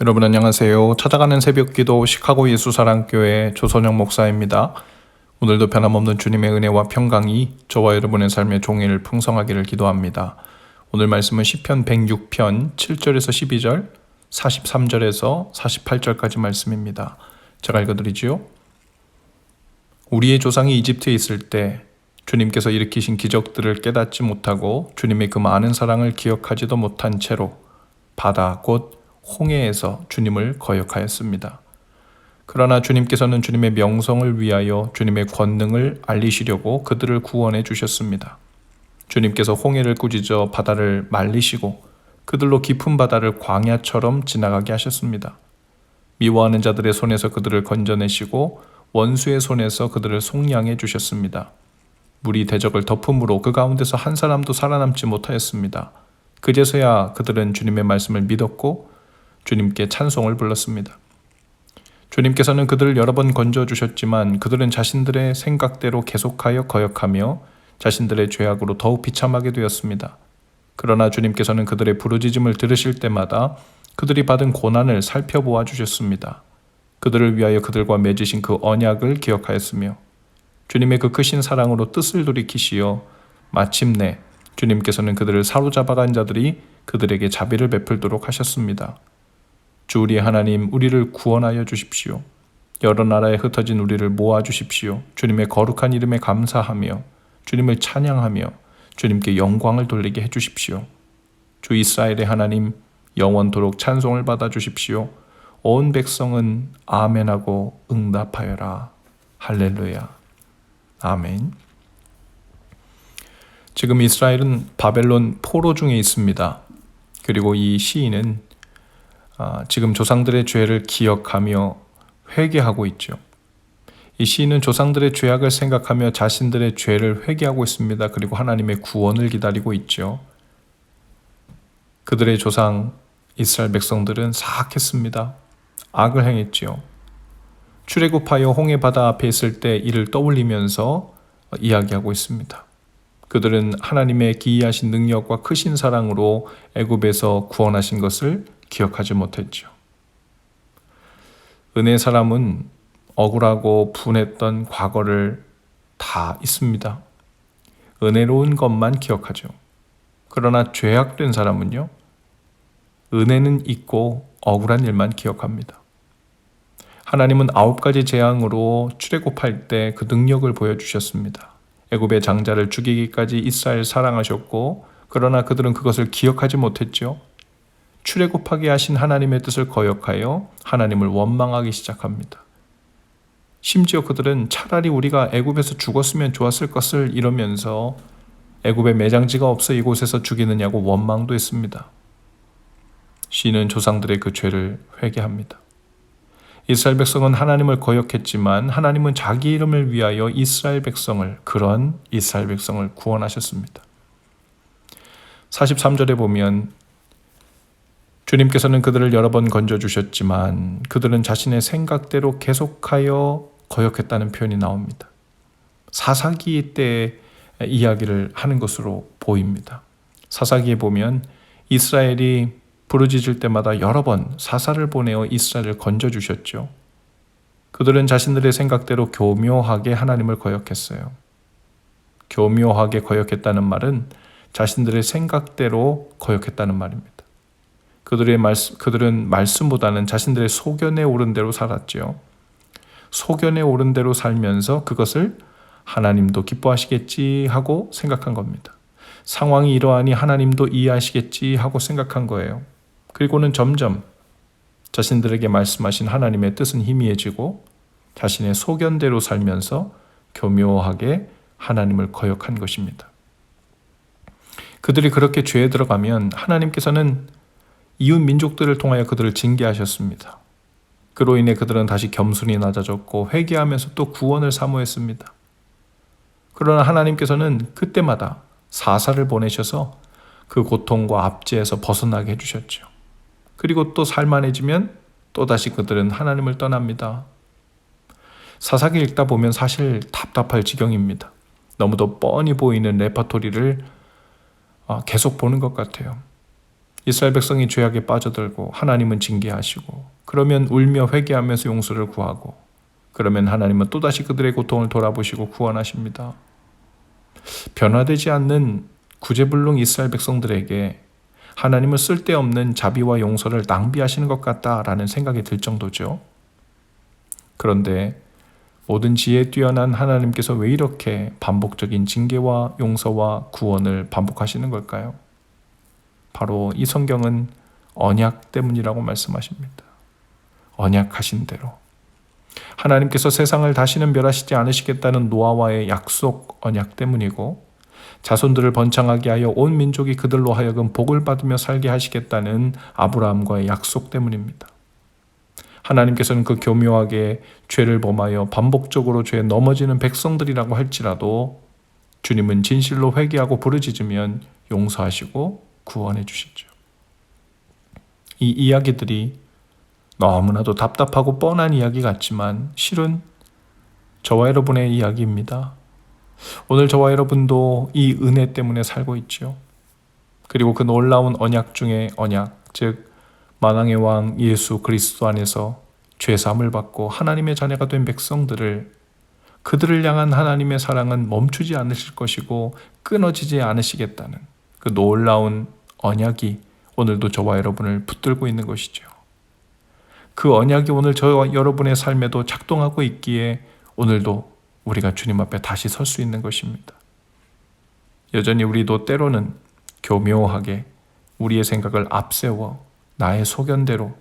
여러분 안녕하세요. 찾아가는 새벽기도 시카고 예수사랑교회 조선영 목사입니다. 오늘도 변함없는 주님의 은혜와 평강이 저와 여러분의 삶의 종일 풍성하기를 기도합니다. 오늘 말씀은 시편 106편 7절에서 12절, 43절에서 48절까지 말씀입니다. 제가 읽어드리지요. 우리의 조상이 이집트에 있을 때 주님께서 일으키신 기적들을 깨닫지 못하고 주님의 그 많은 사랑을 기억하지도 못한 채로 바다 곧 홍해에서 주님을 거역하였습니다. 그러나 주님께서는 주님의 명성을 위하여 주님의 권능을 알리시려고 그들을 구원해 주셨습니다. 주님께서 홍해를 꾸짖어 바다를 말리시고 그들로 깊은 바다를 광야처럼 지나가게 하셨습니다. 미워하는 자들의 손에서 그들을 건져내시고 원수의 손에서 그들을 속량해 주셨습니다. 물이 대적을 덮음으로 그 가운데서 한 사람도 살아남지 못하였습니다. 그제서야 그들은 주님의 말씀을 믿었고 주님께 찬송을 불렀습니다. 주님께서는 그들을 여러 번 건져주셨지만 그들은 자신들의 생각대로 계속하여 거역하며 자신들의 죄악으로 더욱 비참하게 되었습니다. 그러나 주님께서는 그들의 부르짖음을 들으실 때마다 그들이 받은 고난을 살펴보아 주셨습니다. 그들을 위하여 그들과 맺으신 그 언약을 기억하였으며 주님의 그 크신 사랑으로 뜻을 돌이키시어 마침내 주님께서는 그들을 사로잡아간 자들이 그들에게 자비를 베풀도록 하셨습니다. 주 우리 하나님, 우리를 구원하여 주십시오. 여러 나라에 흩어진 우리를 모아 주십시오. 주님의 거룩한 이름에 감사하며 주님을 찬양하며 주님께 영광을 돌리게 해 주십시오. 주 이스라엘의 하나님, 영원토록 찬송을 받아 주십시오. 온 백성은 아멘하고 응답하여라. 할렐루야. 아멘. 지금 이스라엘은 바벨론 포로 중에 있습니다. 그리고 이 시인은 지금 조상들의 죄를 기억하며 회개하고 있죠. 이 시인은 조상들의 죄악을 생각하며 자신들의 죄를 회개하고 있습니다. 그리고 하나님의 구원을 기다리고 있죠. 그들의 조상 이스라엘 백성들은 사악했습니다. 악을 행했지요. 출애굽하여 홍해 바다 앞에 있을 때 이를 떠올리면서 이야기하고 있습니다. 그들은 하나님의 기이하신 능력과 크신 사랑으로 애굽에서 구원하신 것을 기억하지 못했죠. 은혜의 사람은 억울하고 분했던 과거를 다 있습니다. 은혜로운 것만 기억하죠. 그러나 죄악된 사람은요, 은혜는 있고 억울한 일만 기억합니다. 하나님은 9가지 재앙으로 출애굽할 때 그 능력을 보여주셨습니다. 애굽의 장자를 죽이기까지 이스라엘 사랑하셨고, 그러나 그들은 그것을 기억하지 못했죠. 출애굽하게 하신 하나님의 뜻을 거역하여 하나님을 원망하기 시작합니다. 심지어 그들은 차라리 우리가 애굽에서 죽었으면 좋았을 것을 이러면서 애굽에 매장지가 없어 이곳에서 죽이느냐고 원망도 했습니다. 시인은 조상들의 그 죄를 회개합니다. 이스라엘 백성은 하나님을 거역했지만 하나님은 자기 이름을 위하여 그런 이스라엘 백성을 구원하셨습니다. 43절에 보면 주님께서는 그들을 여러 번 건져주셨지만 그들은 자신의 생각대로 계속하여 거역했다는 표현이 나옵니다. 사사기 때 이야기를 하는 것으로 보입니다. 사사기에 보면 이스라엘이 부르짖을 때마다 여러 번 사사를 보내어 이스라엘을 건져주셨죠. 그들은 자신들의 생각대로 교묘하게 하나님을 거역했어요. 교묘하게 거역했다는 말은 자신들의 생각대로 거역했다는 말입니다. 그들은 말씀보다는 자신들의 소견에 오른 대로 살았죠. 소견에 오른 대로 살면서 그것을 하나님도 기뻐하시겠지 하고 생각한 겁니다. 상황이 이러하니 하나님도 이해하시겠지 하고 생각한 거예요. 그리고는 점점 자신들에게 말씀하신 하나님의 뜻은 희미해지고 자신의 소견대로 살면서 교묘하게 하나님을 거역한 것입니다. 그들이 그렇게 죄에 들어가면 하나님께서는 이웃 민족들을 통하여 그들을 징계하셨습니다. 그로 인해 그들은 다시 겸손히 낮아졌고 회개하면서 또 구원을 사모했습니다. 그러나 하나님께서는 그때마다 사사를 보내셔서 그 고통과 압제에서 벗어나게 해주셨죠. 그리고 또 살만해지면 또다시 그들은 하나님을 떠납니다. 사사기 읽다 보면 사실 답답할 지경입니다. 너무도 뻔히 보이는 레퍼토리를 계속 보는 것 같아요. 이스라엘 백성이 죄악에 빠져들고 하나님은 징계하시고, 그러면 울며 회개하면서 용서를 구하고, 그러면 하나님은 또다시 그들의 고통을 돌아보시고 구원하십니다. 변화되지 않는 구제불능 이스라엘 백성들에게 하나님은 쓸데없는 자비와 용서를 낭비하시는 것 같다라는 생각이 들 정도죠. 그런데 모든 지혜에 뛰어난 하나님께서 왜 이렇게 반복적인 징계와 용서와 구원을 반복하시는 걸까요? 바로 이 성경은 언약 때문이라고 말씀하십니다. 언약하신 대로. 하나님께서 세상을 다시는 멸하시지 않으시겠다는 노아와의 약속 언약 때문이고, 자손들을 번창하게 하여 온 민족이 그들로 하여금 복을 받으며 살게 하시겠다는 아브라함과의 약속 때문입니다. 하나님께서는 그 교묘하게 죄를 범하여 반복적으로 죄에 넘어지는 백성들이라고 할지라도 주님은 진실로 회개하고 부르짖으면 용서하시고 구원해 주시죠. 이 이야기들이 너무나도 답답하고 뻔한 이야기 같지만 실은 저와 여러분의 이야기입니다. 오늘 저와 여러분도 이 은혜 때문에 살고 있죠. 그리고 그 놀라운 언약 중에 언약, 즉 만왕의 왕 예수 그리스도 안에서 죄사함을 받고 하나님의 자녀가 된 백성들을, 그들을 향한 하나님의 사랑은 멈추지 않으실 것이고 끊어지지 않으시겠다는 그 놀라운 언약이 오늘도 저와 여러분을 붙들고 있는 것이죠. 그 언약이 오늘 저와 여러분의 삶에도 작동하고 있기에 오늘도 우리가 주님 앞에 다시 설 수 있는 것입니다. 여전히 우리도 때로는 교묘하게 우리의 생각을 앞세워 나의 소견대로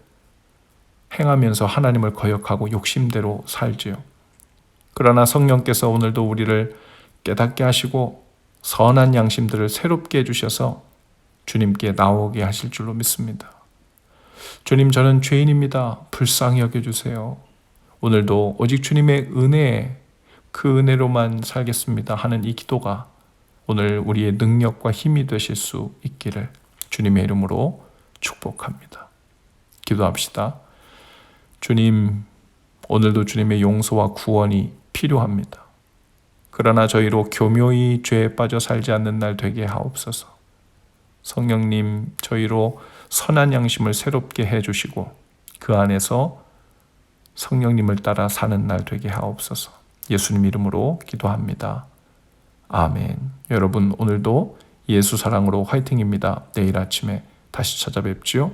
행하면서 하나님을 거역하고 욕심대로 살지요. 그러나 성령께서 오늘도 우리를 깨닫게 하시고 선한 양심들을 새롭게 해주셔서 주님께 나오게 하실 줄로 믿습니다. 주님, 저는 죄인입니다. 불쌍히 여겨주세요. 오늘도 오직 주님의 은혜에, 그 은혜로만 살겠습니다 하는 이 기도가 오늘 우리의 능력과 힘이 되실 수 있기를 주님의 이름으로 축복합니다. 기도합시다. 주님, 오늘도 주님의 용서와 구원이 필요합니다. 그러나 저희로 교묘히 죄에 빠져 살지 않는 날 되게 하옵소서. 성령님, 저희로 선한 양심을 새롭게 해주시고 그 안에서 성령님을 따라 사는 날 되게 하옵소서. 예수님 이름으로 기도합니다. 아멘. 여러분, 오늘도 예수 사랑으로 화이팅입니다. 내일 아침에 다시 찾아뵙지요.